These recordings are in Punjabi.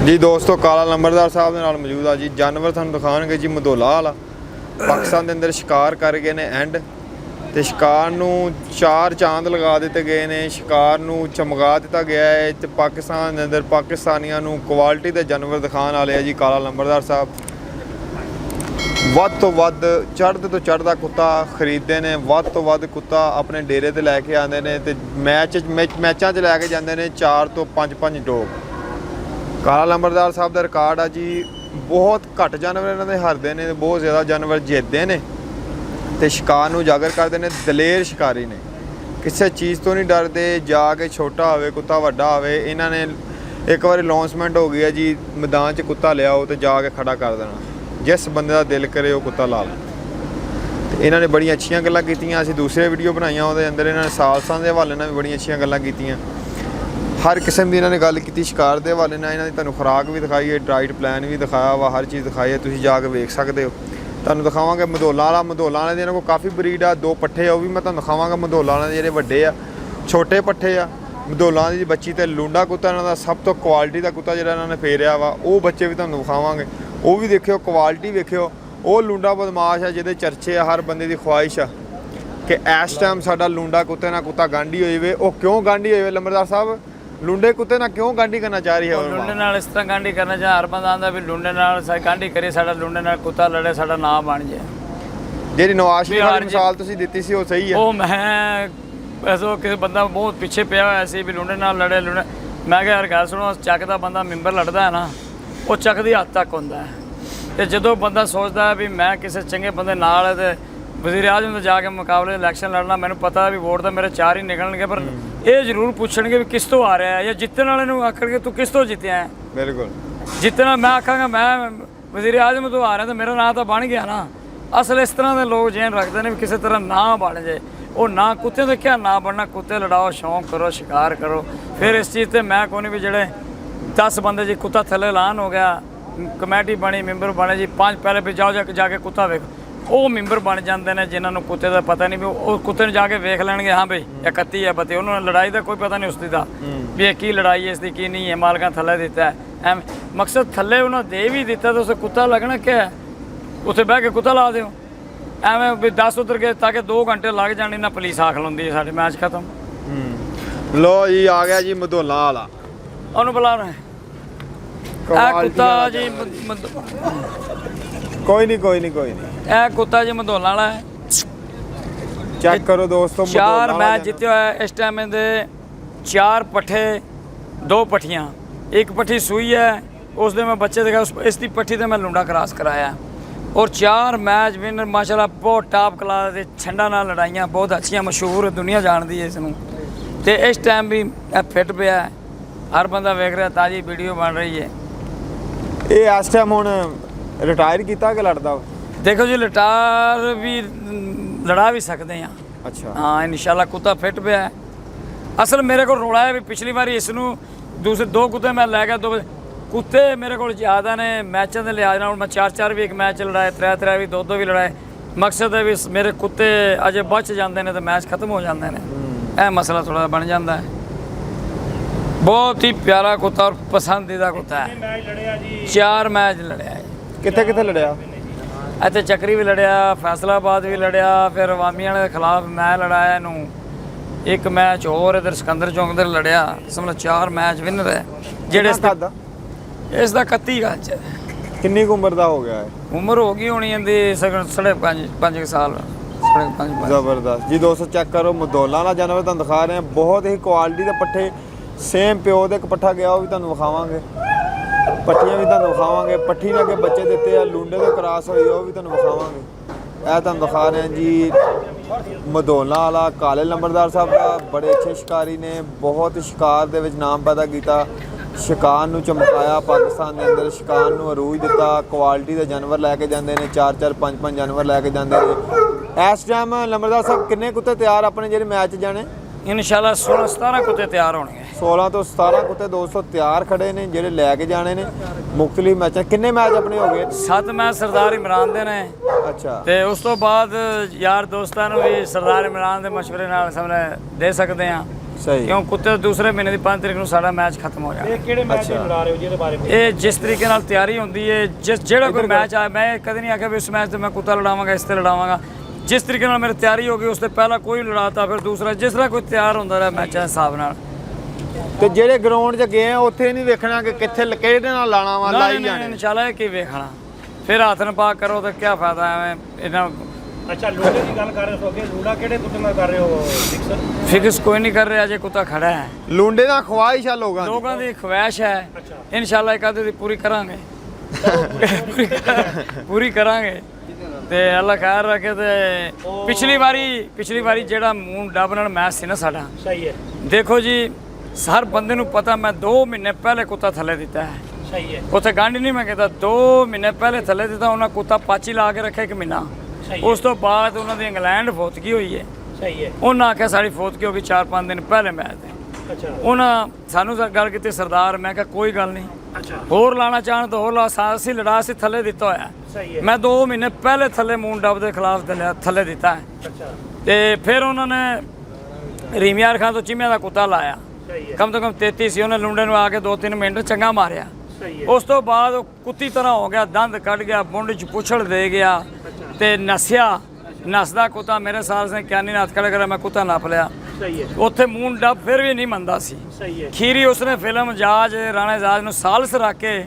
जी दोस्तों काला लंबरदार साहब के नाल मौजूद आ जी। जानवर तुहानूं दिखाउणगे जी मधोला वाला। पाकिस्तान के अंदर शिकार कर गए ने एंड तो शिकार नूं 4 चांद लगा दिते गए ने। शिकार नूं चमका दिता गया है तो पाकिस्तान के अंदर पाकिस्तानियों नूं क्वालिटी के जानवर दिखाने वाले है जी काला लंबरदार साहब। वध तो वध चढ़ते तो चढ़ता कुत्ता खरीदते हैं, वध तो वध कुत्ता अपने डेरे ते लैके आते हैं तो मैचां च लैके जाते हैं 4 तो 5 डोग। काला लंबरदार साहब का रिकॉर्ड आ जी। बहुत घट जानवर इन्होंने हारते हैं, बहुत ज़्यादा जानवर जीतते हैं तो शिकार नूं उजागर करते हैं। दलेर शिकारी ने, किसी चीज़ तो नहीं डरते। जाके छोटा हो कुत्ता वड्डा हो, इन्होंने एक बार अनाउंसमेंट हो गई है जी मैदान च कुत्ता लियाओ तो जाके खड़ा कर देना, जिस बंदे का दिल करे वो कुत्ता ला लो। इन्होंने बड़ी अच्छी गल्लां कीतियां। असीं दूसरे वीडियो बनाइयां उहदे अंदर इन्होंने सालसां के हवाले नाल भी बड़ी अच्छी गल्लां कीतियां। हर किस्म की इन्होंने गल की शिकार के हवाले नाल। इन्होंने तुहानूं खुराक भी दिखाई है, डाइट प्लान भी दिखाया वा, हर चीज़ दिखाई है, तुसीं जाके वेख सकते हो। तुहानूं दिखावांगे मधोला वाला। मधोला वाले इन्होंने को काफ़ी ब्रीड आ, 2 पट्ठे आ, वो भी मैं तुहानूं दिखावांगा। मधोला वाले जिहड़े वड्डे आ, छोटे पट्ठे आ। मधोला की बच्ची तो लूंडा कुत्ता इन्हों का सब तो क्वालिटी का कुत्ता जिहड़ा इन्होंने फेरिया वा, वो बच्चे भी तुहानूं दिखावांगे। वो भी देखियो, क्वालिटी वेखियो। वो लूंडा बदमाश है जिहदे चर्चे आ, हर बंदे की ख्वाहिश आ कि इस टाइम साडा लूंडा कुत्ते ना कुत्ता गांडी होई वे। वो क्यों गांडी होई वे लंबरदार साहब? लुंडे कुत्ते ना क्यों गांडी करना चाह रही है? लुंडे नाल इस तरह गांडी करना चाह, हर बंदा आंदा भी लुंडे नाल गांडी करे, साडा लुंडे नाल कुत्ता लड़े, साडा नाम बन जाए। जेरी नवाज शरीफ वाली मिसाल तुसीं दित्ती सी वो सही है। वो मैं ऐसो किसी बंदा बहुत पिछे पिया होया सी भी लुंडे नाल लड़े। लुंडे मैं कहा यार गल सुनो, चक दा बंदा मैंबर लड़दा है ना, वो चक दी हद तक हुंदा है। ते जदों बंदा सोचदा है भी मैं किसी चंगे बंदे नाल है ते वज़ीर आज़म तो जाके मुकाबले इलैक्शन लड़ना, मैंने पता है भी वोट तो मेरे 4 ही निकलणगे, पर ये जरूर पूछणगे भी किस तो आ रहा है, या जितने वाले नूं आखणगे तू किस तो जितया है। बिल्कुल जितना मैं आखांगा मैं वज़ीर आज़म तो आ रहा तो मेरा नाम तो बन गया ना। असल इस तरह के लोग जेन रखते हैं भी किसी तरह ना बन जाए। वो ना कुत्ते तो क्या ना बनना, कुत्ते लड़ाओ, शौक करो, शिकार करो। फिर इस चीज़ से मैं कोई भी जेड़े 10 बंदे जी कुत्ता थले ऐलान हो गया, कमेटी बनी, मैंबर बने जी 5 पहले भी जाओ जाके कुत्ता वेख, वो मैंबर बन जाते हैं जिन्होंने कुत्ते का पता नहीं भी वो कुत्ते ने जाके वेख लेंगे हाँ भाई या कत्ती है पति, उन्होंने लड़ाई का कोई पता नहीं उसकी का भी ये की लड़ाई है इसकी की नहीं है, मालका थले दिता है एम मकसद थले उन्होंने दे भी दिता तो उसे कुत्ता लगना क्या है, उत्थे बह के कुत्ता ला दो एवं भी 10 उतर गए ताकि 2 घंटे लग जाने ना पुलिस आख लौंदी है साढ़े मैच खत्म। लो जी आ गया जी मधोला वाला, उन्होंने बुला रहे कुत्ता जी कोई नहीं ए कुत्ता जी मधोला वाला है। चेक करो दोस्तों, 4 मैच जीते है इस टाइम दे, 4 पट्ठे 2 पट्ठियाँ, 1 पट्ठी सूई है उस दिन मैं बच्चे देखा, इसकी पट्ठी से मैं लुंडा क्रॉस कराया और 4 मैच विनर माशाल्लाह बहुत टॉप क्लास के छंडा नाल लड़ाइयाँ बहुत अच्छियाँ, मशहूर दुनिया जानती है इसनूं। तो इस टाइम भी फिट पे है, हर बंदा वेख रहा, ताज़ी वीडियो बन रही है। ये इस टाइम हुण रिटायर किया कि लड़दा? देखो जी रिटायर भी लड़ा भी सकते हैं। अच्छा हाँ इंशाल्लाह कुत्ता फिट पे है। असल मेरे को रोड़ा है भी पिछली बार इसनूं दूसरे 2 कुत्ते मैं लै गया, 2 कुत्ते मेरे को ज़्यादा ने मैचों के लिहाज नाल मैं 4 भी एक मैच लड़ाए, 3 भी 2 भी लड़ाए। मकसद है भी मेरे कुत्ते अजे बच जाते हैं तो मैच खत्म हो जाते हैं, यह मसला थोड़ा बन जाता है। बहुत ही प्यारा कुत्ता और पसंदीदा कुत्ता है। 4 मैच लड़िया है। कित्थे लड़िया? इत्थे चक्री भी लड़िया, फैसलाबाद भी लड़िया, फिर अवामी वाले के खिलाफ मैं लड़ाया इनू, 1 मैच और इधर सिकंदर चौक इधर लड़िया। समझ 4 मैच विनर है जेड़े इसका 31 गज है। कितनी उम्र का हो गया है? उम्र हो गई होनी इनकी 5.5 साल। जबरदस्त जी दोस्तों चेक करो, मधोला वाला जानवर तुहानूं दिखा रहे हैं। बहुत ही क्वालिटी के पट्ठे, सेम प्यो दे पट्ठा गया वो भी तुहानूं विखावांगे, पट्ठियां भी तुहानूं विखावांगे। पट्ठी ने अगे बच्चे दिते आ, लुंडे तो क्रॉस होई वो भी तुहानूं विखावांगे। यह तुहानूं दिखा रहे हैं जी मधोला वाला काले लंबरदार साहब का। बड़े अच्छे शिकारी ने, बहुत शिकार दे विच नाम पैदा किया, शिकार नूं चमकाया पाकिस्तान के अंदर, शिकार नूं अरूज दिता। क्वालिटी के जानवर लैके जाते हैं, 4 5 जानवर लैके जाते हैं। इस टाइम लंबरदार साहब कितने कुत्ते तैयार अपने जो मैच जाने? इंशाल्लाह 16-17 कुत्ते तैयार होंगे। 16 तो 17 कुत्ते दोस्तों तैयार खड़े ने ਜਿਹੜੇ ਲੈ ਕੇ जाने ने मुख्तलिफ मैच। किन्ने मैच अपने हो गए? 7 मैच सरदार इमरान दे ने। अच्छा ते उस तो बाद यार दोस्तां नूं भी सरदार इमरान दे मशवरे नाल सामने दे सकते हैं। ਸਹੀ। ਕਿਉਂ ਕੁੱਤੇ ਦੂਸਰੇ ਮਹੀਨੇ ਦੀ 5 ਤਰੀਕ ਨੂੰ ਸਾਡਾ ਮੈਚ ਖਤਮ ਹੋ ਜਾਣਾ। ਇਹ ਕਿਹੜੇ ਮੈਚ ਦੇ ਲੜਾ ਰਹੇ ਹੋ ਜਿਹਦੇ ਬਾਰੇ ਇਹ ਜਿਸ ਤਰੀਕੇ ਨਾਲ ਤਿਆਰੀ ਹੁੰਦੀ ਹੈ, ਜਿਹੜਾ ਕੋਈ ਮੈਚ ਆ, ਮੈਂ ਕਦੇ ਨਹੀਂ ਆਖਿਆ ਵੀ ਇਸ ਮੈਚ ਤੇ ਮੈਂ ਕੁੱਤਾ ਲੜਾਵਾਂਗਾ, ਇਸ ਤੇ ਲੜਾਵਾਂਗਾ। ਜਿਸ ਤਰੀਕੇ ਨਾਲ ਮੇਰੀ ਤਿਆਰੀ ਹੋ ਗਈ ਉਸ ਤੋਂ ਪਹਿਲਾਂ ਕੋਈ ਲੜਾਤਾ, ਫਿਰ ਦੂਸਰਾ, ਜਿਸ ਤਰ੍ਹਾਂ ਕੋਈ ਤਿਆਰ ਹੁੰਦਾ ਰਿਹਾ ਮੈਚਾਂ ਦੇ ਹਿਸਾਬ ਨਾਲ। ਤੇ ਜਿਹੜੇ ਗਰਾਊਂਡ 'ਚ ਗਏ ਆ ਉੱਥੇ ਨਹੀਂ ਵੇਖਣਾ ਕਿ ਕਿੱਥੇ ਕਿਹੜੇ ਨਾਲ ਲਾਣਾ ਵਾ, ਲਾਈ ਜਾਣੇ। ਇਨਸ਼ਾਅੱਲਾ ਇਹ ਕੀ ਵੇਖਣਾ, ਫਿਰ ਹੱਥ ਨਾਲ ਪਾ ਕਰੋ ਤਾਂ ਕੀ ਫਾਇਦਾ ਐਵੇਂ ਇਹਨਾਂ। ਅੱਛਾ ਲੂੰਡੇ ਦੀ ਗੱਲ ਕਰ ਰਹੇ ਹੋ, ਅੱਗੇ ਲੂੰਡਾ ਕਿਹੜੇ ਕੁੱਤੇ ਨਾਲ ਕਰ ਰਹੇ ਹੋ ਫਿਕਸਰ? ਫਿਕਸ ਕੋਈ ਨਹੀਂ ਕਰ ਰਿਹਾ, ਜੇ ਕੁੱਤਾ ਖੜਾ ਹੈ। ਲੁੰਡੇ ਦਾ ਖਵਾਇਸ਼ ਆ ਲੋਕਾਂ ਦੀ। ਲੋਕਾਂ ਦੀ ਖਵਾਇਸ਼ ਹੈ, ਇਨਸ਼ਾਅੱਲਾ ਇੱਕ ਆਦੇ ਦੀ ਪੂਰੀ ਕਰਾਂਗੇ। ਪੂਰੀ ਕਰਾਂਗੇ ਤੇ ਅੱਲਾ ਖੈਰ ਰੱਖੇ। ਤੇ ਪਿਛਲੀ ਵਾਰੀ ਜਿਹੜਾ ਮੂੰਹ ਡੱਬ ਨਾਲ ਮੈਚ ਸੀ ਨਾ ਸਾਡਾ, ਸਹੀ ਹੈ, ਦੇਖੋ ਜੀ ਹਰ ਬੰਦੇ ਨੂੰ ਪਤਾ, ਮੈਂ 2 ਮਹੀਨੇ ਪਹਿਲੇ ਕੁੱਤਾ ਥੱਲੇ ਦਿੱਤਾ ਹੈ। ਸਹੀ ਹੈ, ਉੱਥੇ ਗੰਢ ਨਹੀਂ ਮੈਂ ਕਹਿੰਦਾ, 2 ਮਹੀਨੇ ਪਹਿਲੇ ਥੱਲੇ ਦਿੱਤਾ ਉਹਨਾਂ। ਕੁੱਤਾ ਪਾਚੀ ਲਾ ਕੇ ਰੱਖਿਆ 1 ਮਹੀਨਾ। ਉਸ ਤੋਂ ਬਾਅਦ ਉਹਨਾਂ ਦੀ ਇੰਗਲੈਂਡ ਫੋਤਗੀ ਹੋਈ ਹੈ। ਸਹੀ ਹੈ, ਉਹਨਾਂ ਆਖਿਆ ਸਾਡੀ ਫੋਤਗੀ ਹੋ ਗਈ 4-5 ਦਿਨ ਪਹਿਲੇ ਮੈਚ ਦੇ। ਅੱਛਾ ਉਹਨਾਂ ਸਾਨੂੰ ਗੱਲ ਕੀਤੀ ਸਰਦਾਰ, ਮੈਂ ਕਿਹਾ ਕੋਈ ਗੱਲ ਨਹੀਂ, ਅੱਛਾ ਹੋਰ ਲਾਣਾ ਚਾਹਣ ਤਾਂ ਹੋਰ ਲਾ, ਅਸੀਂ ਲੜਾ ਸੀ ਥੱਲੇ ਦਿੱਤਾ ਹੋਇਆ। ਸਹੀ ਹੈ, ਮੈਂ 2 ਮਹੀਨੇ ਪਹਿਲੇ ਥੱਲੇ ਮੂਨ ਡੱਬ ਦੇ ਖਿਲਾਫ ਥੱਲੇ ਦਿੱਤਾ ਹੈ। ਅੱਛਾ ਤੇ ਫਿਰ ਉਹਨਾਂ ਨੇ ਰੀਮਿਆਰ ਖਾਨ ਤੋਂ ਚੀਮਿਆਂ ਦਾ ਕੁੱਤਾ ਲਾਇਆ, ਸਹੀ ਹੈ, ਕਮ ਤੋਂ ਕਮ 33 ਸੀ। ਉਹਨੇ ਲੁੰਡੇ ਨੂੰ ਆ ਕੇ 2-3 ਮਿੰਟ ਚੰਗਾ ਮਾਰਿਆ। ਸਹੀ ਹੈ, ਉਸ ਤੋਂ ਬਾਅਦ ਉਹ ਕੁੱਤੀ ਤਰ੍ਹਾਂ ਹੋ ਗਿਆ, ਦੰਦ ਕੱਢ ਗਿਆ, ਬੁੰਡ 'ਚ ਪੁੱਛੜ ਦੇ ਗਿਆ ਤੇ ਨਸਿਆ। ਨਸਦਾ ਕੁੱਤਾ ਮੇਰੇ ਸਾਲ ਸੇ ਕਿਆਨੀ ਨੇ ਹੱਥ ਖੜਾ ਕਰਿਆ, ਮੈਂ ਕੁੱਤਾ ਨੱਪ ਲਿਆ। ਸਹੀ ਹੈ, ਉੱਥੇ ਮੂਨ ਡੱਬ ਫਿਰ ਵੀ ਨਹੀਂ ਮੰਨਦਾ ਸੀ। ਸਹੀ ਹੈ, ਖੀਰੀ ਉਸਨੇ ਫਿਲਮ ਜਹਾਜ਼ ਰਾਣਾ ਜਹਾਜ਼ ਨੂੰ ਸਾਲਸ ਰੱਖ ਕੇ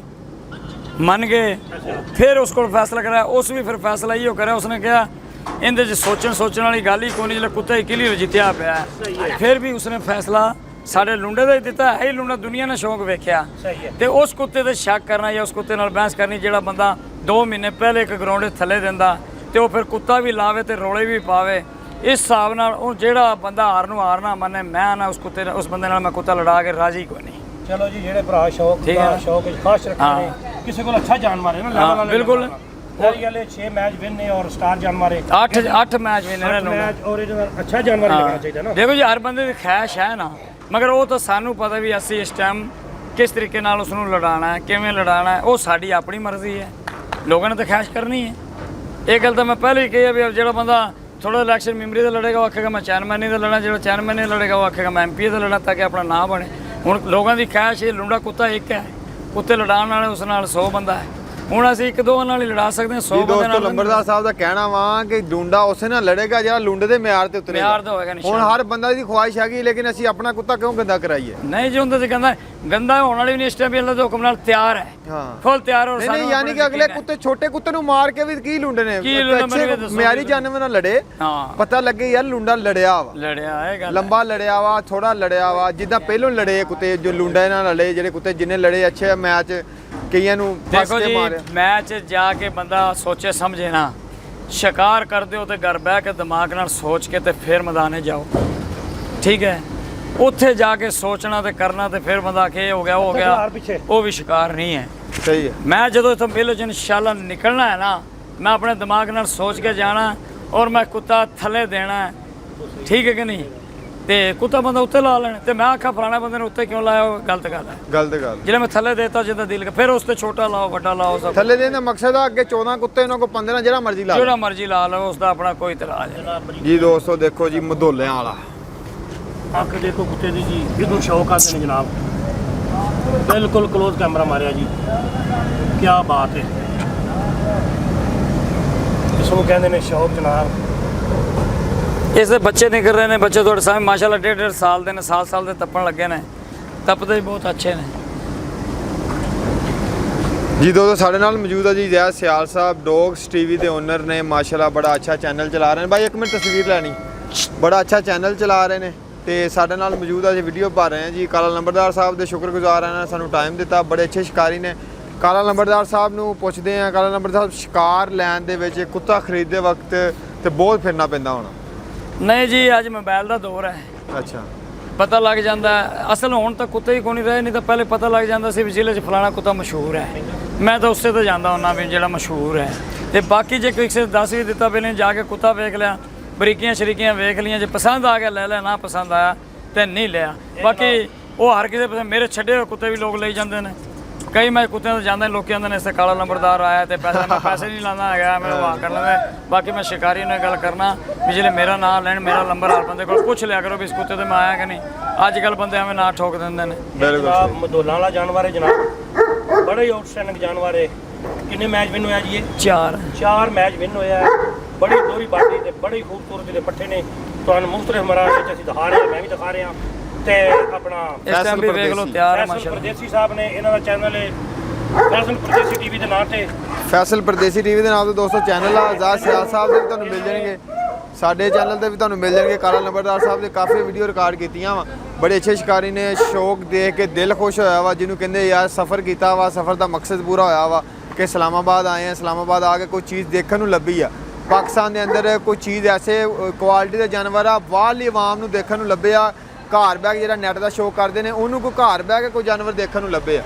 ਮੰਨ ਗਏ। ਫਿਰ ਉਸ ਕੋਲ ਫੈਸਲਾ ਕਰਿਆ, ਉਸ ਵੀ ਫਿਰ ਫੈਸਲਾ ਇਹੋ ਕਰਿਆ, ਉਸਨੇ ਕਿਹਾ ਇਹਦੇ 'ਚ ਸੋਚਣ ਵਾਲੀ ਗੱਲ ਹੀ ਕੋਈ ਨਹੀਂ, ਜਿਹੜਾ ਕੁੱਤਾ ਹੀ ਕਿਲੀ ਜਿੱਤਿਆ ਪਿਆ ਹੈ। ਫਿਰ ਵੀ ਉਸਨੇ ਫੈਸਲਾ ਸਾਡੇ ਲੁੰਡੇ ਦਾ ਹੀ ਦਿੱਤਾ ਹੈ। ਇਹ ਲੁੰਡਾ ਦੁਨੀਆ ਨੇ ਸ਼ੌਂਕ ਵੇਖਿਆ ਸਹੀ ਹੈ, ਤੇ ਉਸ ਕੁੱਤੇ ਤੇ ਸ਼ੱਕ ਕਰਨਾ ਜਾਂ ਉਸ ਕੁੱਤੇ ਨਾਲ ਬਹਿਸ ਕਰਨੀ, ਜਿਹੜਾ ਬੰਦਾ 2 ਮਹੀਨੇ ਪਹਿਲੇ ਇੱਕ ਗਰਾਊਂਡ 'ਚ ਥੱਲੇ ਦਿੰਦਾ ਤੇ ਉਹ ਫਿਰ ਕੁੱਤਾ ਵੀ ਲਾਵੇ ਤੇ ਰੋਲੇ ਵੀ ਪਾਵੇ, ਇਸ ਹਿਸਾਬ ਨਾਲ ਉਹ ਜਿਹੜਾ ਬੰਦਾ ਹਾਰ ਨੂੰ ਹਾਰ ਨਾ ਮੰਨੇ, ਮੈਂ ਨਾ ਉਸ ਬੰਦੇ ਨਾਲ ਮੈਂ ਕੁੱਤਾ ਲੜਾ ਕੇ ਰਾਜੀ ਕੋਈ ਨਹੀਂ। ਚਲੋ ਜੀ, ਜਿਹੜੇ ਭਰਾ ਸ਼ੌਕ ਠੀਕ ਹੈ ਦਾ ਨਾ? ਸ਼ੌਕ ਖਾਸ ਰੱਖਦੇ ਨੇ, ਕਿਸੇ ਕੋਲ ਅੱਛਾ ਜਾਨਵਰ ਹੈ ਨਾ, ਲੈਵਲ ਵਾਲੇ ਬਿਲਕੁਲ। ਸਾਰੀ ਗੱਲ 6 ਮੈਚ ਵਿਨ ਨੇ ਔਰ ਸਟਾਰ ਜਾਨਵਰ ਹੈ, 8 ਮੈਚ ਵੀ ਨੇ ਮੈਚ ਔਰ ਇਹਦੇ ਨਾਲ ਅੱਛਾ ਜਾਨਵਰ ਹੀ ਲੱਗਣਾ ਚਾਹੀਦਾ ਨਾ। ਦੇਖੋ ਜੀ, ਹਰ ਬੰਦੇ ਦੀ ਖੈਸ਼ ਹੈ ਨਾ, ਮਗਰ ਉਹ ਤਾਂ ਸਾਨੂੰ ਪਤਾ ਵੀ ਅਸੀਂ ਇਸ ਟਾਈਮ ਕਿਸ ਤਰੀਕੇ ਨਾਲ ਉਸ ਨੂੰ ਲੜਾਉਣਾ ਹੈ, ਕਿਵੇਂ ਲੜਾਉਣਾ ਹੈ, ਉਹ ਸਾਡੀ ਆਪਣੀ ਮਰਜ਼ੀ ਹੈ। ਲੋਕਾਂ ਨੇ ਤਾਂ ਖੈਸ਼ ਕਰਨੀ ਹੈ। ਇਹ ਗੱਲ ਤਾਂ ਮੈਂ ਪਹਿਲੇ ਹੀ ਕਹੀ ਹੈ ਵੀ ਜਿਹੜਾ ਬੰਦਾ ਥੋੜਾ ਇਲੈਕਸ਼ਨ ਮੈਂਬਰੀ ਦਾ ਲੜੇਗਾ ਉਹ ਆਖੇਗਾ ਮੈਂ ਚੇਅਰਮੈਨੀ ਦਾ ਲੜਨਾ, ਜਿਹੜਾ ਚੇਅਰਮੈਨੀ ਦਾ ਲੜੇਗਾ ਉਹ ਆਖੇਗਾ ਮੈਂ MP ਦਾ ਲੜਨਾ, ਤਾਂ ਕਿ ਆਪਣਾ ਨਾਂ ਬਣੇ। ਹੁਣ ਲੋਕਾਂ ਦੀ ਖੈਸ਼, ਇਹ ਲੁੰਡਾ ਕੁੱਤਾ ਇੱਕ ਹੈ, ਕੁੱਤੇ ਲੜਾਉਣ ਵਾਲੇ ਉਸ ਨਾਲ 100 ਬੰਦਾ ਹੈ। ਹੁਣ ਅਸੀਂ 1-2 ਨਾਲ ਹੀ ਲੜਾ ਸਕਦੇ ਹਾਂ, 100 ਬੰਦੇ ਦੋਸਤੋ ਨਾਲ ਲੰਬਰਦਾਰ ਸਾਹਿਬ ਦਾ ਕਹਿਣਾ ਵਾ ਕਿ ਡੂੰਡਾ ਉਸੇ ਨਾਲ ਲੜੇਗਾ ਜਿਹੜਾ ਲੁੰਡੇ ਦੇ ਮਿਆਰ ਤੇ ਉਤਰੇਗਾ। ਪਿਆਰ ਤਾਂ ਹੋਏਗਾ ਹੁਣ ਨਿਸ਼ਾਨ। ਹਰ ਬੰਦਾ ਦੀ ਖੁਆਇਸ਼ ਹੈਗੀ, ਲੇਕਿਨ ਅਸੀਂ ਆਪਣਾ ਕੁੱਤਾ ਕਿਉਂ ਗੰਦਾ ਕਰਾਈਏ? ਨਹੀਂ ਜੀ, ਹੁੰਦਾ ਤੇ ਗੰਦਾ ਹੋਣ ਵਾਲੀ ਵੀ ਨਹੀਂ, ਇਸ ਟਾਈਮ ਵੀ ਅੱਲਾ ਦੇ ਹੁਕਮ ਨਾਲ ਤਿਆਰ ਹੈ, ਹਾਂ ਫੁੱਲ ਤਿਆਰ। ਔਰ ਨਹੀਂ ਯਾਨੀ ਕਿ ਅਗਲੇ ਕੁੱਤੇ ਛੋਟੇ ਕੁੱਤੇ ਨੂੰ ਮਾਰ ਕੇ ਵੀ ਕੀ ਲੁੰਡੇ ਨੇ ਅੱਛੇ ਮਿਆਰੀ ਜਾਨਵਰ ਨਾਲ ਲੜੇ, ਹਾਂ ਪਤਾ ਲੱਗੇ ਯਾਰ ਲੁੰਡਾ ਲੜਿਆ ਵਾ, ਲੜਿਆ ਇਹ ਗੱਲ ਲੰਬਾ ਲੜਿਆ ਵਾ, ਥੋੜਾ ਲੜਿਆ ਵਾ, ਜਿੱਦਾਂ ਪਹਿਲੋਂ ਲੜੇ ਕੁੱਤੇ, ਜੋ ਲੁੰਡਾ ਨਾਲ ਲੜੇ, ਜਿਹੜੇ ਕੁੱਤੇ ਜਿੰਨੇ ਲੜੇ ਅੱਛੇ ਮੈਚ, ਕਈਆਂ ਨੂੰ ਫਸ ਦੇਖੋ ਕੇ ਜੀ, ਮਾਰਿਆ। ਮੈਚ ਜਾ ਕੇ ਬੰਦਾ ਸੋਚੇ ਸਮਝੇ ਨਾ, ਸ਼ਿਕਾਰ ਕਰਦੇ ਹੋ ਤੇ ਘਰ ਬਹਿ ਕੇ ਦਿਮਾਗ ਨਾਲ ਸੋਚ ਕੇ ਤੇ ਫਿਰ ਮੈਦਾਨੇ ਜਾਓ, ਠੀਕ ਹੈ। ਉੱਥੇ ਜਾ ਕੇ ਸੋਚਣਾ ਤੇ ਕਰਨਾ ਤੇ ਫਿਰ ਬੰਦਾ ਕਿ ਹੋ ਗਿਆ ਉਹ ਹੋ ਗਿਆ, ਉਹ ਵੀ ਸ਼ਿਕਾਰ ਨਹੀਂ ਹੈ। ਸਹੀ ਹੈ। ਮੈਂ ਜਦੋਂ ਇੱਥੋਂ ਮੇਲੇ 'ਚ ਇਨਸ਼ਾਅੱਲਾ ਨਿਕਲਣਾ ਹੈ ਨਾ, ਮੈਂ ਆਪਣੇ ਦਿਮਾਗ ਨਾਲ ਸੋਚ ਕੇ ਜਾਣਾ ਔਰ ਮੈਂ ਕੁੱਤਾ ਥੱਲੇ ਦੇਣਾ, ਠੀਕ ਹੈ ਕਿ ਨਹੀਂ। ਤੇ ਕੁੱਤਾ ਬੰਦਾ ਉੱਤੇ ਲਾ ਲੈਣਾ ਤੇ ਮੈਂ ਆਖਾਂ ਫਲਾਣਾ ਬੰਦੇ ਨੇ ਉੱਤੇ ਕਿਉਂ ਲਾਇਆ, ਉਹ ਗਲਤ ਗੱਲ ਹੈ। ਗਲਤ ਗੱਲ। ਜਿਹੜਾ ਮੈਂ ਥੱਲੇ ਦੇਤਾ ਜਿੱਦਾਂ ਦਿਲ ਫਿਰ ਉਸ ਤੇ ਛੋਟਾ ਲਾਓ ਵੱਡਾ ਲਾਓ, ਸਭ ਥੱਲੇ ਦੇਣ ਦਾ ਮਕਸਦ ਆ ਅੱਗੇ 14 ਕੁੱਤੇ ਉਹਨਾਂ ਕੋ 15 ਜਿਹੜਾ ਮਰਜ਼ੀ ਲਾ ਲਓ। ਜਿਹੜਾ ਮਰਜ਼ੀ ਲਾ ਲਓ, ਉਸ ਦਾ ਆਪਣਾ ਕੋਈ ਇਤਰਾਜ਼ ਨਹੀਂ ਜੀ ਦੋਸਤੋ ਦੇਖੋ ਜੀ ਮਧੋਲਿਆਂ ਵਾਲਾ ਅੱਖ ਦੇਖੋ ਕੁੱਤੇ ਦੀ ਜੀ, ਇਹਨੂੰ ਸ਼ੌਕ ਆਉਂਦੇ ਨੇ ਜਨਾਬ। ਬਿਲਕੁਲ ਕਲੋਜ਼ ਕੈਮਰਾ ਮਾਰਿਆ ਜੀ, ਕੀ ਬਾਤ ਹੈ। ਇਸ ਨੂੰ ਕਹਿੰਦੇ ਨੇ ਸ਼ੌਕ ਜਨਾਬ। ਇਸ ਦੇ ਬੱਚੇ ਨਿਕਲ ਰਹੇ ਨੇ, ਬੱਚੇ ਤੁਹਾਡੇ ਸਾਹਮਣੇ ਮਾਸ਼ਾਅੱਲਾ 1.5 ਸਾਲ ਦੇ ਨੇ, ਸਾਲ ਦੇ ਤੱਪਣ ਲੱਗੇ ਨੇ, ਤੱਪਦੇ ਵੀ ਬਹੁਤ ਅੱਛੇ ਨੇ। ਜੀ ਦੋਸਤੋ ਸਾਡੇ ਨਾਲ ਮੌਜੂਦ ਹੈ ਜੀ ਜ਼ੈਦ ਸਿਆਲ ਸਾਹਿਬ, ਡੌਗਸ ਟੀਵੀ ਦੇ ਓਨਰ ਨੇ, ਮਾਸ਼ਾਅੱਲਾ ਬੜਾ ਅੱਛਾ ਚੈਨਲ ਚਲਾ ਰਹੇ ਨੇ। ਭਾਈ 1 ਮਿੰਟ ਤਸਵੀਰ ਲੈਣੀ, ਬੜਾ ਅੱਛਾ ਚੈਨਲ ਚਲਾ ਰਹੇ ਨੇ ਤੇ ਸਾਡੇ ਨਾਲ ਮੌਜੂਦ ਆ ਜੀ, ਵੀਡੀਓ ਪਾ ਰਹੇ ਹਾਂ ਜੀ। ਕਾਲਾ ਲੰਬਰਦਾਰ ਸਾਹਿਬ ਦੇ ਸ਼ੁਕਰਗੁਜ਼ਾਰ ਹਾਂ, ਸਾਨੂੰ ਟਾਈਮ ਦਿੱਤਾ, ਬੜੇ ਅੱਛੇ ਸ਼ਿਕਾਰੀ ਨੇ। ਕਾਲਾ ਲੰਬਰਦਾਰ ਸਾਹਿਬ ਨੂੰ ਪੁੱਛਦੇ ਹਾਂ, ਕਾਲਾ ਲੰਬਰਦਾਰ ਸਾਹਿਬ ਸ਼ਿਕਾਰ ਲੈਣ ਦੇ ਵਿੱਚ ਕੁੱਤਾ ਖਰੀਦਦੇ ਵਕਤ ਤੇ ਬਹੁਤ ਫਿਰਨਾ ਪੈਂਦਾ ਹੋਣਾ? ਨਹੀਂ ਜੀ, ਅੱਜ ਮੋਬਾਈਲ ਦਾ ਦੌਰ ਹੈ, ਅੱਛਾ, ਪਤਾ ਲੱਗ ਜਾਂਦਾ। ਅਸਲ ਹੁਣ ਤਾਂ ਕੁੱਤੇ ਹੀ ਕੋਈ ਨਹੀਂ ਰਹੇ, ਨਹੀਂ ਤਾਂ ਪਹਿਲੇ ਪਤਾ ਲੱਗ ਜਾਂਦਾ ਸੀ ਵੀ ਜ਼ਿਲ੍ਹੇ 'ਚ ਫਲਾਣਾ ਕੁੱਤਾ ਮਸ਼ਹੂਰ ਹੈ, ਮੈਂ ਤਾਂ ਉਸੇ ਤੇ ਜਾਂਦਾ ਹੁੰਦਾ ਵੀ ਜਿਹੜਾ ਮਸ਼ਹੂਰ ਹੈ। ਤੇ ਬਾਕੀ ਜੇ ਕਿਸੇ ਨੇ ਦੱਸ ਵੀ ਦਿੱਤਾ ਪਹਿਲੇ ਜਾ ਕੇ ਕੁੱਤਾ ਵੇਖ ਲਿਆ, ਬਰੀਕੀਆਂ ਸ਼ਰੀਕੀਆਂ ਵੇਖ ਲਈਆਂ, ਜੇ ਪਸੰਦ ਆ ਗਿਆ ਲੈ ਲਿਆ, ਨਾ ਪਸੰਦ ਆਇਆ ਤੇ ਨਹੀਂ ਲਿਆ। ਬਾਕੀ ਉਹ ਹਰ ਕਿਸੇ ਪਾਸੇ ਮੇਰੇ ਛੱਡੇ ਹੋਏ ਕੁੱਤੇ ਵੀ ਲੋਕ ਲਈ ਜਾਂਦੇ ਨੇ, ਕਈ ਮੈਂ ਕੁੱਤਿਆਂ ਤੋਂ ਜਾਂਦਾ ਲੋਕੀ ਆਂਦੇ ਨੇ ਇਸ ਤੇ ਕਾਲਾ ਨੰਬਰਦਾਰ ਆਇਆ ਤੇ ਪੈਸੇ ਮੈਂ ਪੈਸੇ ਨਹੀਂ ਲਾਉਂਦਾ ਹੈਗਾ ਮੈਨੂੰ ਵਾਹ ਕਰ ਲੈਂਦਾ। ਬਾਕੀ ਮੈਂ ਸ਼ਿਕਾਰੀ ਨਾਲ ਗੱਲ ਕਰਨਾ ਵੀ ਜਿਹੜੇ ਮੇਰਾ ਨਾਮ ਲੈਣ ਮੇਰਾ ਨੰਬਰ ਹਰ ਬੰਦੇ ਕੋਲ ਪੁੱਛ ਲਿਆ ਕਰੋ ਵੀ ਇਸ ਕੁੱਤੇ ਤੇ ਮੈਂ ਆਇਆ ਕਿ ਨਹੀਂ। ਅੱਜ ਕੱਲ ਬੰਦੇ ਐਵੇਂ ਨਾ ਠੋਕ ਦਿੰਦੇ ਨੇ। ਜਨਾਬ ਮਦੋਲਾਂ ਵਾਲਾ ਜਾਨਵਰ ਹੈ ਜਨਾਬ, ਬੜਾ ਹੀ ਆਊਟਸਟੈਂਡਿੰਗ ਜਾਨਵਰ ਹੈ। ਕਿੰਨੇ ਮੈਚ ਵਿਨ ਹੋਇਆ ਜੀ ਇਹ? 4 ਮੈਚ ਵਿਨ ਹੋਇਆ ਹੈ। ਬੜੀ ਦੋਹਰੀ ਬਾਡੀ ਤੇ ਬੜੀ ਖੂਬਸੂਰਤ ਦੇ ਪੱਠੇ ਨੇ। ਤੁਹਾਨੂੰ ਮੁਖਤਲਿਫ ਮਰਾਜ ਵਿੱਚ ਅਸੀਂ ਦਿਖਾ ਰਹੇ ਹਾਂ, ਮੈਂ ਵੀ ਦਿਖਾ ਰਿਹਾ ਤੇ ਆਪਣਾ ਇਸ ਟਾਈਮ ਵੀ ਵੇਖ ਲਓ ਤਿਆਰ ਹੈ ਫੈਸਲ ਮਾਸ਼ਾਅੱਲਾ। ਪਰਦੇਸੀ ਸਾਹਿਬ ਨੇ, ਇਹਨਾਂ ਦਾ ਚੈਨਲ ਹੈ ਫੈਸਲ ਪਰਦੇਸੀ ਟੀਵੀ ਦੇ ਨਾਂ ਤੇ। ਫੈਸਲ ਪਰਦੇਸੀ ਟੀਵੀ ਦੇ ਨਾਮ ਤੋਂ ਦੋਸਤੋ ਚੈਨਲ ਆ। ਆਜ਼ਾਦ ਸਿਆਲ ਸਾਹਿਬ ਦੇ ਵੀ ਤੁਹਾਨੂੰ ਮਿਲ ਜਾਣਗੇ, ਸਾਡੇ ਚੈਨਲ ਤੇ ਵੀ ਤੁਹਾਨੂੰ ਮਿਲ ਜਾਣਗੇ। ਕਾਲਾ ਨੰਬਰਦਾਰ ਸਾਹਿਬ ਦੇ ਕਾਫੀ ਵੀਡੀਓ ਰਿਕਾਰਡ ਕੀਤੀਆਂ ਵਾ। ਬੜੇ ਅੱਛੇ ਸ਼ਿਕਾਰੀ ਨੇ, ਸ਼ੌਕ ਦੇਖ ਕੇ ਦਿਲ ਖੁਸ਼ ਹੋਇਆ ਵਾ। ਜਿਹਨੂੰ ਕਹਿੰਦੇ ਯਾਰ ਸਫ਼ਰ ਕੀਤਾ ਵਾ, ਸਫ਼ਰ ਦਾ ਮਕਸਦ ਪੂਰਾ ਹੋਇਆ ਵਾ ਕਿ ਇਸਲਾਮਾਬਾਦ ਆਏ ਆ, ਇਸਲਾਮਾਬਾਦ ਆ ਕੇ ਕੋਈ ਚੀਜ਼ ਦੇਖਣ ਨੂੰ ਲੱਭੀ ਆ। ਪਾਕਿਸਤਾਨ ਦੇ ਅੰਦਰ ਕੋਈ ਚੀਜ਼ ਐਸੇ ਕੁਆਲਿਟੀ ਦੇ ਜਾਨਵਰ ਆ ਬਾਹਰਲੀ ਆਵਾਮ ਨੂੰ ਦੇਖਣ ਨੂੰ ਲੱਭੇ ਆ। ਘਰ ਬਹਿ ਕੇ ਜਿਹੜਾ ਨੈਟ ਦਾ ਸ਼ੋਅ ਕਰਦੇ ਨੇ ਉਹਨੂੰ ਕੋਈ ਘਰ ਬਹਿ ਕੇ ਕੋਈ ਜਾਨਵਰ ਦੇਖਣ ਨੂੰ ਲੱਭੇ ਆ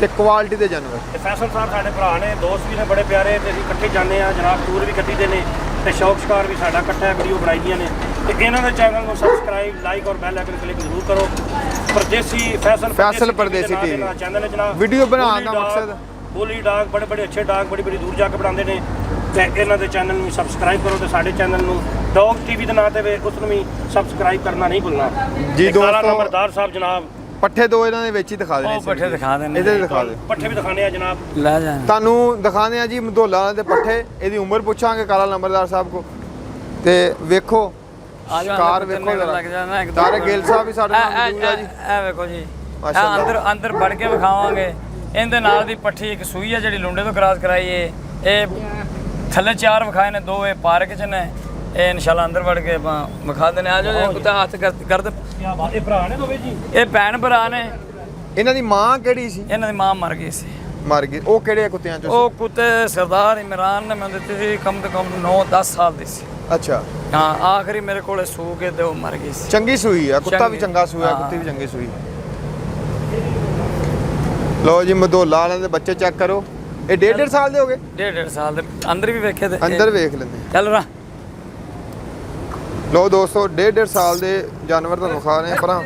ਤੇ ਕੁਆਲਿਟੀ ਦੇ ਜਾਨਵਰ। ਤੇ ਫੈਸਲ ਸਾਹਿਬ ਸਾਡੇ ਭਰਾ ਨੇ, ਦੋਸਤ ਵੀ ਨੇ ਬੜੇ ਪਿਆਰੇ ਤੇ ਅਸੀਂ ਇਕੱਠੇ ਜਾਂਦੇ ਆ ਜਨਾਬ, ਟੂਰ ਵੀ ਕੱਢੀ ਦੇ ਨੇ ਤੇ ਸ਼ੌਕ ਸ਼ਿਕਾਰ ਵੀ ਸਾਡਾ ਇਕੱਠਾ ਵੀਡੀਓ ਬਣਾਈਆਂ ਨੇ। ਤੇ ਇਹਨਾਂ ਦੇ ਚੈਨਲ ਨੂੰ ਸਬਸਕ੍ਰਾਈਬ, ਲਾਈਕ ਔਰ ਬੈਲ ਆਈਕਨ ਕਲਿੱਕ ਜ਼ਰੂਰ ਕਰੋ। ਪਰਦੇਸੀ ਫੈਸਲ ਪਰਦੇਸੀ ਟੀਵੀ ਚੈਨਲ ਹੈ ਜਨਾਬ। ਵੀਡੀਓ ਬਣਾਉਣ ਦਾ ਮਕਸਦ ਬੋਲੀ ਡਾਗ ਬੜੇ ਬੜੇ ਅੱਛੇ ਡਾਗ ਬੜੀ ਬੜੀ ਦੂਰ ਜਾ ਕੇ ਬਣਾਉਂਦੇ ਨੇ ਤੇ ਇਹਨਾਂ ਦੇ ਚੈਨਲ ਨੂੰ ਸਬਸਕ੍ਰਾਈਬ ਕਰੋ ਤੇ ਸਾਡੇ ਚੈਨਲ ਨੂੰ ਡੌਗ ਟੀਵੀ ਦੇ ਨਾਂ ਤੇ ਵੀ ਉਸ ਨੂੰ ਵੀ ਸਬਸਕ੍ਰਾਈਬ ਕਰਨਾ ਨਹੀਂ ਭੁੱਲਣਾ ਜੀ। ਤੇ ਕਾਲਾ ਦੋਸਤੋ ਨੰਬਰਦਾਰ ਸਾਹਿਬ ਜਨਾਬ ਪੱਠੇ ਦੋ ਇਹਨਾਂ ਦੇ ਵਿੱਚ ਹੀ ਦਿਖਾ ਦੇਣੇ ਉਹ ਪੱਠੇ ਦਿਖਾ ਦੇਣੇ ਇਹਦੇ ਦਿਖਾ ਦੇ। ਪੱਠੇ ਵੀ ਦਿਖਾਣੇ ਆ ਜਨਾਬ, ਲੈ ਜਾ। ਤੁਹਾਨੂੰ ਦਿਖਾਉਂਦੇ ਆ ਜੀ ਮਦੋਲਾ ਵਾਲੇ ਦੇ ਪੱਠੇ। ਇਹਦੀ ਉਮਰ ਪੁੱਛਾਂਗੇ ਕਾਲਾ ਨੰਬਰਦਾਰ ਸਾਹਿਬ ਕੋ ਤੇ ਵੇਖੋ ਸ਼ਿਕਾਰ ਵੇਖੋ ਲੱਗ ਜਾਣਾ ਤਾਰੇ ਗਿੱਲ ਸਾਹਿਬ ਵੀ ਸਾਡੇ ਨਾਲ ਮੌਜੂਦ ਆ ਜੀ। ਇਹ ਵੇਖੋ ਜੀ, ਮਾਸ਼ਾਅੱਲਾ। ਅੰਦਰ ਵੜ ਕੇ ਵਿਖਾਵਾਂਗੇ। ਇਹਦੇ ਨਾਲ ਦੀ ਪੱਠੀ ਇੱਕ ਸੂਈ ਹੈ ਜਿਹੜੀ ਲੁੰਡੇ ਤੋਂ ਕ੍ਰਾਸ ਕਰਾਈ ਏ। ਇਹ ਥੱਲੇ 4 ਵਿਖਾਏ ਨੇ, 2 ਇਹ ਪਾਰਕ 'ਚ ਨੇ। ਇਹ ਇਨਸ਼ਾਅੱਲਾ ਅੰਦਰ ਵੜ ਕੇ ਆਪਾਂ ਵਿਖਾ ਦਿੰਦੇ ਆ। ਜਾਓ ਕੁੱਤਾ ਹੱਥ ਕਰ ਦੇ। ਕੀ ਬਾਤ, ਇਹ ਭਰਾ ਨੇ ਦੋਵੇਂ ਜੀ? ਇਹ ਭੈਣ ਭਰਾ ਨੇ। ਇਹਨਾਂ ਦੀ ਮਾਂ ਕਿਹੜੀ ਸੀ? ਇਹਨਾਂ ਦੀ ਮਾਂ ਮਰ ਗਈ ਸੀ। ਮਰ ਗਈ। ਉਹ ਕਿਹੜੇ ਕੁੱਤਿਆਂ ਚੋਂ ਉਹ ਕੁੱਤੇ ਸਰਦਾਰ ਇਮਰਾਨ ਨੇ ਮੈਨੂੰ ਦਿੱਤੀ ਸੀ, ਕਮ ਤੋਂ ਕਮ 9-10 ਸਾਲ ਦੀ ਸੀ। ਸੀ? ਅੱਛਾ, ਹਾਂ, ਆਖਰੀ ਮੇਰੇ ਕੋਲੇ ਸੂ ਕੇ ਤੇ ਉਹ ਮਰ ਗਈ ਸੀ। ਚੰਗੀ ਸੂਈ ਆ, ਕੁੱਤਾ ਵੀ ਚੰਗੀ। ਚੰਗਾ ਸੂਆ, ਹਾਂ। ਕੁੱਤੀ ਵੀ ਚੰਗੀ ਸੂਈ। ਲਓ ਜੀ ਮਦੋਲਾ ਵਾਲਿਆਂ ਦੇ ਬੱਚੇ ਚੈੱਕ ਕਰੋ। ਇਹ 1.5 ਸਾਲ ਦੇ ਹੋ ਗਏ? 1.5 ਸਾਲ ਦੇ। ਅੰਦਰ ਵੀ ਵੇਖੇ ਤੇ ਅੰਦਰ ਵੇਖ ਲੈਂਦੇ। ਚੱਲ ਰਾ। ਲਓ ਦੋਸਤੋ 1.5 ਸਾਲ ਦੇ ਜਾਨਵਰ ਤੁਹਾਨੂੰ ਵਿਖਾ ਰਹੇ ਆ। ਪਰਾਂ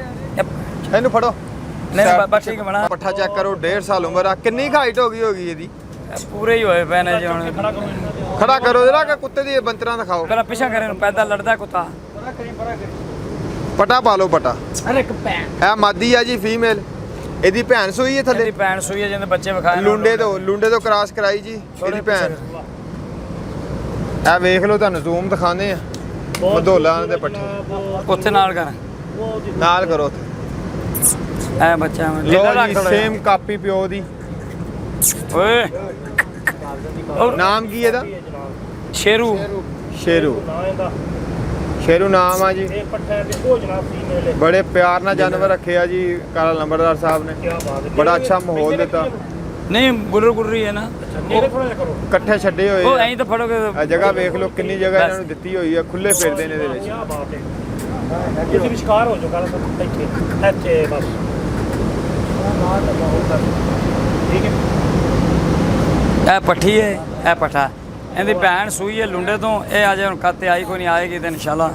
ਇਹਨੂੰ ਫੜੋ। ਨਹੀਂ ਬਾਬਾ ਠੀਕ ਬਣਾ। ਪੱਠਾ ਚੈੱਕ ਕਰੋ, 1.5 ਸਾਲ ਉਮਰ ਆ। ਕਿੰਨੀ ਹਾਈਟ ਹੋ ਗਈ ਹੋਗੀ ਇਹਦੀ? ਪੂਰੇ ਹੀ ਹੋਏ ਪਏ ਨੇ ਜੀ ਹੁਣ। ਖੜਾ ਕਰੋ ਜਰਾ ਕਿ ਕੁੱਤੇ ਦੀ ਬੰਤਰਾਂ ਦਿਖਾਓ। ਪਹਿਲਾਂ ਪਿੱਛਾ ਕਰੇ ਨੂੰ ਪੈਦਾ ਲੜਦਾ ਕੁੱਤਾ। ਪਟਾ ਪਾ ਲਓ ਪਟਾ। ਅਰੇ ਇੱਕ ਭੈਣ। ਇਹ ਮਾਦੀ ਆ ਜੀ, ਫੀਮੇਲ। ਇਹਦੀ ਭੈਣ ਸੂਈ ਹੈ ਇਹਦੀ ਥੱਲੇ। ਭੈਣ ਸੂਈ ਹੈ ਜਿਹਦੇ ਬੱਚੇ ਵਿਖਾਏ ਨੇ। ਲੁੰਡੇ ਤੋਂ ਕ੍ਰਾਸ ਕਰਾਈ ਜੀ ਇਹਦੀ ਭੈਣ। ਇਹ ਵੇਖ ਲਓ, ਤੁਹਾਨੂੰ ਜ਼ੂਮ ਦਿਖਾਉਂਦੇ ਆ ਮਦੋਲਾ ਦੇ ਪੱਠੇ। ਉੱਥੇ ਨਾਲ ਕਰ। ਨਾਲ ਕਰੋ ਉੱਥੇ। ਐ ਬੱਚਾ ਮੈਂ ਲਓ ਜੀ ਸੇਮ ਕਾਪੀ ਪਿਓ ਦੀ। ਓਏ ਨਾਮ ਕੀ ਇਹਦਾ? ਸ਼ੇਰੂ। ਸ਼ੇਰੂ। ਨਾ ਇਹਦਾ ਸ਼ੇਰੂ ਨਾਮ ਆ ਜੀ। ਇਹ ਪੱਠਾ ਦੇਖੋ ਜਨਾਬ, ਫੀਮੇਲ ਹੈ। ਬੜੇ ਪਿਆਰ ਨਾਲ ਜਾਨਵਰ ਰੱਖੇ ਆ ਜੀ ਕਾਲਾ ਨੰਬਰਦਾਰ ਸਾਹਿਬ ਨੇ। ਕੀ ਬਾਤ ਹੈ, ਬੜਾ ਅੱਛਾ ਮਾਹੌਲ ਦਿੱਤਾ। ਨਹੀਂ ਗੁਰਰ ਗੁਰਰੀ ਹੈ ਨਾ। ਨੇੜੇ ਥੋੜਾ ਜਿਹਾ ਕਰੋ। ਇਕੱਠੇ ਛੱਡੇ ਹੋਏ ਉਹ ਆ। ਐਂ ਤਾਂ ਫੜੋਗੇ। ਇਹ ਜਗ੍ਹਾ ਵੇਖ ਲਓ ਕਿੰਨੀ ਜਗ੍ਹਾ ਇਹਨਾਂ ਨੂੰ ਦਿੱਤੀ ਹੋਈ ਆ। ਖੁੱਲੇ ਫਿਰਦੇ ਨੇ ਇਹਦੇ ਵਿੱਚ। ਕੀ ਬਾਤ ਹੈ, ਤੁਸੀਂ ਵੀ ਸ਼ਿਕਾਰ ਹੋ ਜਾਓ ਕਾਲਾ ਸਾਹਿਬ। ਇੱਥੇ ਬਸ ਠੀਕ ਹੈ। ਇਹ ਪੱਠੀ ਹੈ, ਇਹ ਪੱਠਾ। ਇਹਦੀ ਭੈਣ ਸੂਈ ਹੈ ਲੁੰਡੇ ਤੋਂ। ਇਹ ਅਜੇ ਹੁਣ ਕੱਤੇ ਆਈ ਕੋਈ ਨਹੀਂ, ਆਏਗੀ ਤੇ ਇਨਸ਼ਾਅੱਲਾ